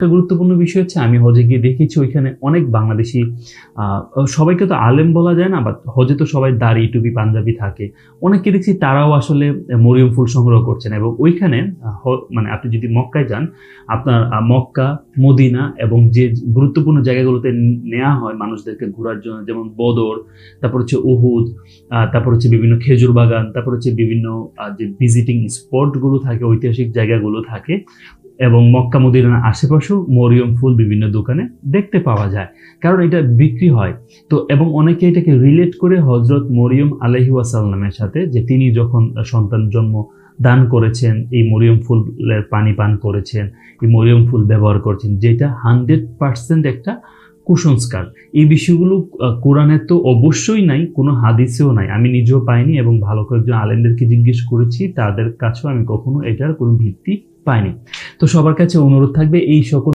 একটা গুরুত্বপূর্ণ বিষয় হচ্ছে আমি হজে গিয়ে দেখেছি ওইখানে অনেক বাংলাদেশি, সবাইকে তো আলেম বলা যায় না, বাট হজে তো সবাই দাড়ি টুপি পাঞ্জাবি থাকে, অনেকে দেখছি তারাও আসলে মরিয়ম ফুল সংগ্রহ করছেন। এবং ওইখানে মানে আপনি যদি মক্কায় যান, আপনার মক্কা, মদিনা এবং যে গুরুত্বপূর্ণ জায়গাগুলোতে নেওয়া হয় মানুষদেরকে ঘোরার জন্য, যেমন বদর, তারপর হচ্ছে উহুদ, তারপর হচ্ছে বিভিন্ন খেজুর বাগান, তারপর হচ্ছে বিভিন্ন যে ভিজিটিং স্পটগুলো থাকে, ঐতিহাসিক জায়গাগুলো থাকে, এবং মক্কা মদিনার আশেপাশেও মরিয়ম ফুল বিভিন্ন দোকানে দেখতে পাওয়া যায়, কারণ এটা বিক্রি হয়। তো এবং অনেকে এটাকে রিলেট করে হজরত মরিয়ম আলাইহি ওয়াসাল্লামের সাথে, যে তিনি যখন সন্তান জন্ম দান করেছেন, এই মরিয়ম ফুলের পানি পান করেছেন, এই মরিয়ম ফুল ব্যবহার করেছেন, যেটা 100% একটা কুসংস্কার। এই বিষয়গুলো কোরআনে তো অবশ্যই নাই, কোনো হাদিসেও নাই, আমি নিজেও পাইনি, এবং ভালো কয়েকজন আলেমদেরকে জিজ্ঞেস করেছি, তাদের কাছেও আমি কখনো এটার কোনো ভিত্তি পাইনি। তো সবার কাছে অনুরোধ থাকবে এই সকল